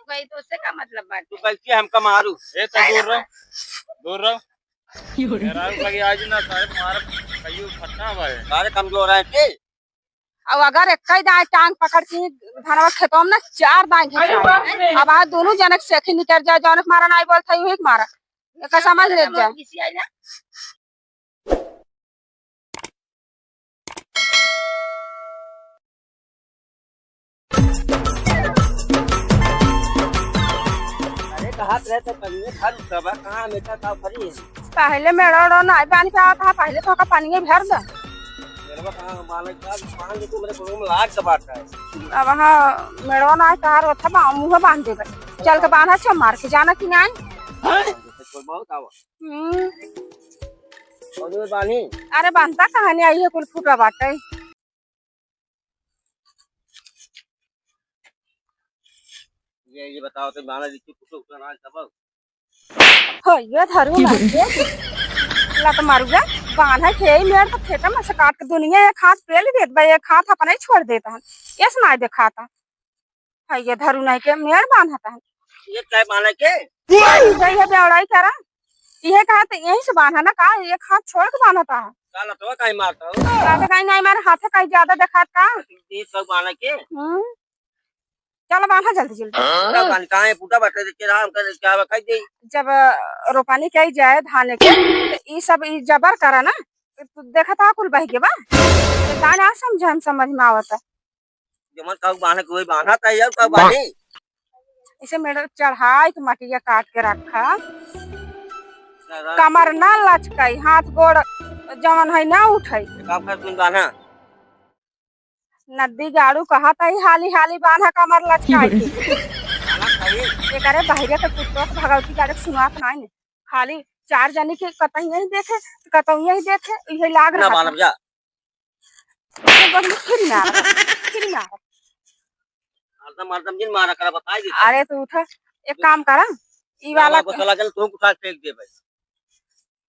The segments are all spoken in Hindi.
भाई तो उससे का मतलब बात तू कैसे हमका मारू ए तो दूर रहो मेरा लगी आज ना सारे मार कहियो फटना भाई सारे कमजोर है के अब अगर एक ही दाएं टांग पकड़ के धनवा खेतों में ना 4 दाएं घिसाए अब आज दोनों जनक सेखी निकल जाए जनक मारा नहीं बोलता ही मारा एक समझ ले जाए अरे कहाँ रहे तो कहीं घर सब कहाँ हमेशा का फरी पहले मेरा ना पानी पे आता पहले तो का पानी में भर दे मेरे कहाँ मालक का पान जो मेरे को में लाग का बात है अब हां मेरा ना तार था मुंह बांध दे चल के बांधा छ मार के जाना कि नहीं कोई बहुत आवा और पानी अरे बांधता कहां नहीं आई है कुल फूटा बाटे ये बताओ तो माला जी कुछ कुछ ना सब हो ये धरू ना लत मारूगा बांधा थे मेरे तो खेता में से काट के दुनिया एक हाथ पेल देत भाई एक हाथ अपने छोड़ देता है ये सुनाई दिखाता है ये धरू नहीं के मेड़ बांधता है ये क्या माला के ये बेवड़ाई करा ये कहा तो यहीं से बांधा ना का एक हाथ छोड़ के बांधता है काला तो काई मारता हो ज्यादा कहीं नहीं मारे हाथ कहीं ज्यादा दिखात का ये सब माला के चलो बांधा जल्दी जल्दी सब पानी कहां है फूटा बैठे के राम कर क्या बकाई दे जब रोपानी कई जाए धान के तो ये सब ई जबर करा ना तो देखा था कुल बह के बा दाना समझ में आवता जमन का बांधा कोई बांधा था यार का बानी इसे मेरे चढ़ाई तो मटिया काट के रखा कमर ना लचकाई हाथ गोड़ जवन है ना उठाई काम कर तुम बांधा नदी गाड़ू कहा था हाली हाली बांधा कमर लचकाई ये करे बाहर के पुत्रों भगवती गाड़े सुनात नहीं खाली 4 जनी के कतई नहीं देखे कतई ही देखे ये लाग ना रहा बांध जा फिर ना मर्दम जिन मारा करा बताई दे अरे तू उठ एक काम करा ई वाला को चला चल तू कुछ फेंक दे भाई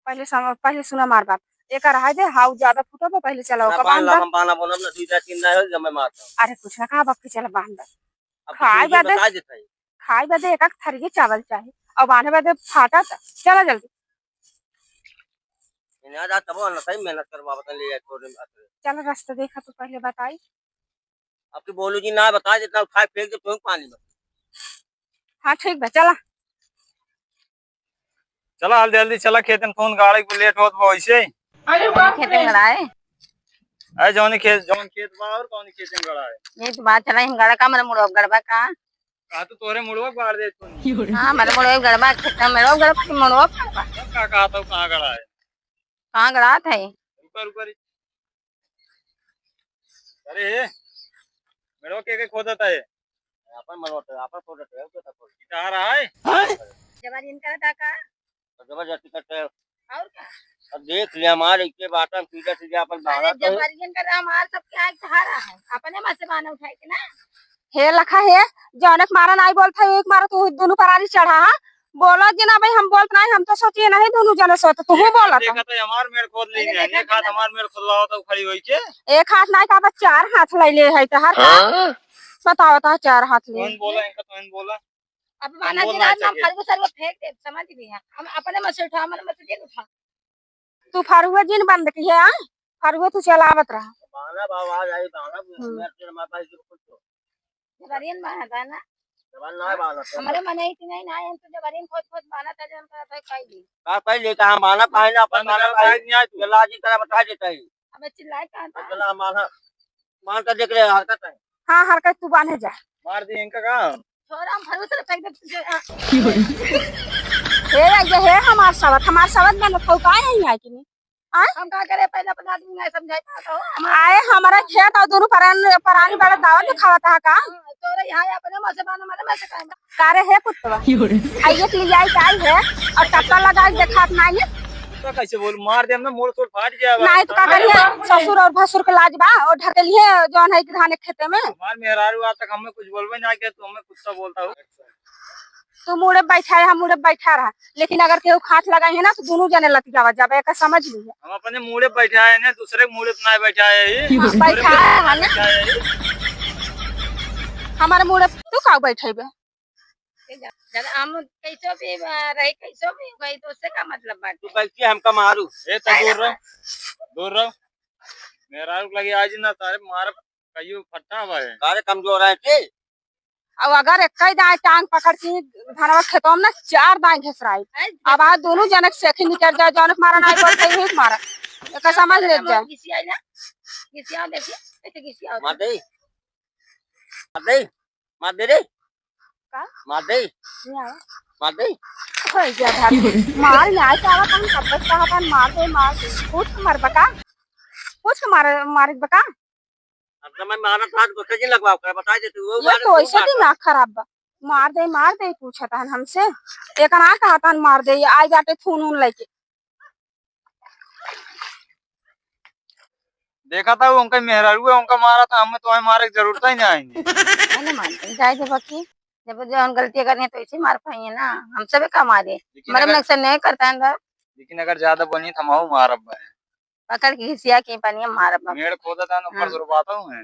पहले सुना मार बात एक रहा दे हाउ ज्यादा फुटो तो पहले चलाओ का बांध हम बाना बोलब ना 2-3 ना हो जब मैं मारता अरे कुछ ना कहा बाकी चला बांध अब खाए बदे बता देता है खाए बदे एक थरिये चावल चाहिए और बांधे बदे फाटा था चला जल्दी इन्हें जा तब ना सही मेहनत करवा बता ले जाए छोड़ चलो रास्ता देखा तो पहले बताई आपकी बोलू जी ना बता देता उठा फेंक दे तू पानी में हाँ ठीक है चला चला जल्दी चला खेत में फोन गाड़ी को लेट होत बा वैसे अरे वाह खेत में गड़ा है अरे जौन खेत बा और कौन खेत में गड़ा है ये तो बात चला हम गड़ा का मेरे मुड़ो गड़बा का तो तोरे मुड़वा बाड़ दे तू हां मेरे मुड़ो गड़बा खेत में मेरे गड़बा की मुड़ो का कहा तो कहां गड़ा है कहां गड़ा था ऊपर अरे मेरे के खोदता है अपन मनोते अपन खोदते है तो कहां रहा है जबर इनका टाका जबरदस्ती करते और क्या अब देख लिया हमारे के बाटन सीधा सीधा अपन बाड़ा तो जबरियन का हमार सब क्या सहारा है अपने में से बाना उठाए के ना हे लखा है जनक मारा नहीं बोलता एक मारा तो दोनों परारी चढ़ा बोला जी ना भाई हम बोलत नहीं हम तो सोचिए नहीं दोनों जने सोच तू बोला देखा तो हमार मेड़ खोद ली है एक हाथ हमार मेड़ खोदवा तो खड़ी होई के एक हाथ नहीं था 4 हाथ ले ले है तो हर बताओ था 4 हाथ ले कौन बोला इनका तो इन बोला अब माना जी रात हम खरगो सरगो फेंक दे समझ भी है हम अपने में से उठा मन में से दे उठा तू फरुआ जिन बंद की है फरुआ तू चलावत रहा बाना बाबा आई बाना मेरे से हमारे पास कुछ जबरियन बाना था ना जबान ना बाना हमारे मन ही नहीं ना हम तो जबरियन खोद बाना था जन का था काई दी का पहले कहा माना पाए ना अपन माना पाए नहीं आज गला जी तरह बता देता है अब चिल्लाए कहां था गला माना मान कर देख रहे हरकत है हां हरकत तू बांधे जा मार दी इनका का छोरा हम फरुआ तरफ फेंक दे हे ये है हमार सवत में तो काहे नहीं है कि नहीं हम का करे पहले अपना आदमी नहीं समझाई पाता आए हमारा खेत और दोनों परानी बड़ा दावत दिखावता है का तोरे यहाँ अपने में से बाना में से कारे है कुत्ता आइए के लिए आई काई है और टक्का लगा देखात नहीं है तो कैसे बोल मार दे हमने मोड़ तोड़ फाड़ जाएगा नहीं तो का करिए ससुर और भसुर के लाज बा और ढकलिए जौन है धान खेते में हमार मेहरारू आज तक हमें कुछ बोलबे ना के तू हमें कुछ तो बोलता हो तू मुड़े बैठा है हम मुड़े बैठा रहा लेकिन अगर केहू हाथ लगाए है ना तो दोनों जने लतियावा जाबे का समझ लीजिए हम अपने मुड़े बैठा है ना दूसरे के मुड़े पे ना बैठा है बैठा है हमारे मुड़े तू का बैठेबे जब हम कैसो भी रही कैसो भी गई तो उससे का मतलब बात तू कैसे हमका मारू? ए तो दूर रहो मेरा लगी आज ना तारे मार कईयो फट्टा भाई सारे कमजोर है के? अब अगर एक ही दाएं टांग पकड़ के धनवा खेतों में ना 4 दाएं घसराई अब आज दोनों जनक सेखी निकल जाए जनक मारा नहीं बोलते ही मारा एक समझ ले जाए घिसिया देखिए ऐसे घिसिया मार दे मार दे मार दे रे का मार दे नहीं आया मार दे। होय जा भाग मार ले आए चावा कौन कब बस कहा था मार दे पूछ के मार बका पूछ के मार बका अब तो मैं मारा था तो कैसे लगवाओ कर बता दे तू वो ये तो ऐसे दिमाग खराब बा मार दे पूछा था हमसे एक ना कहा था मार दे आज जाके खून उन लेके देखा था वो उनका मेहरारू है उनका मारा था हमें तुम्हें मारे की जरूरत ही नहीं आएंगे मैंने मानते जाए जब बकी जब जो हम गलतियां करनी है तो इसे मार पाएंगे ना हम सब का मारे मरम नक्सर नहीं करता है लेकिन अगर ज्यादा बनी तो हम मार अब पकड़ के घिसिया के पानी मार मेड़ खोदा था ना ऊपर से रुपाता हूँ मैं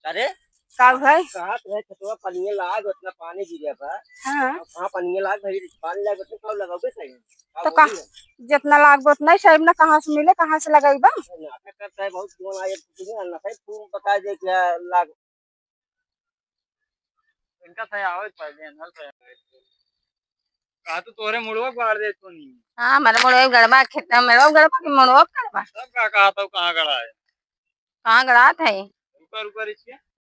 अरे का भाई कहा है छतवा पनिया लाग उतना पानी गिरे बा हाँ कहां पनिया लाग भाई पानी लाग उतना कब लगाओगे सही तो का जितना लागत उतना ही साहब ना कहाँ से मिले कहाँ से लगाई बा नाटक करता है बहुत कौन आए तुझे ना सही तू बता दे क्या लाग इनका सही आवाज पहले नल सही कहा तो तोरे मुड़वा गाड़ दे तो नहीं हाँ मेरे मोड़ो गड़बा खेत मेरे गड़बा की मोड़ो गड़बा सब का कहा था कहाँ गड़ा है कहाँ गड़ा था ऊपर ऊपर इसके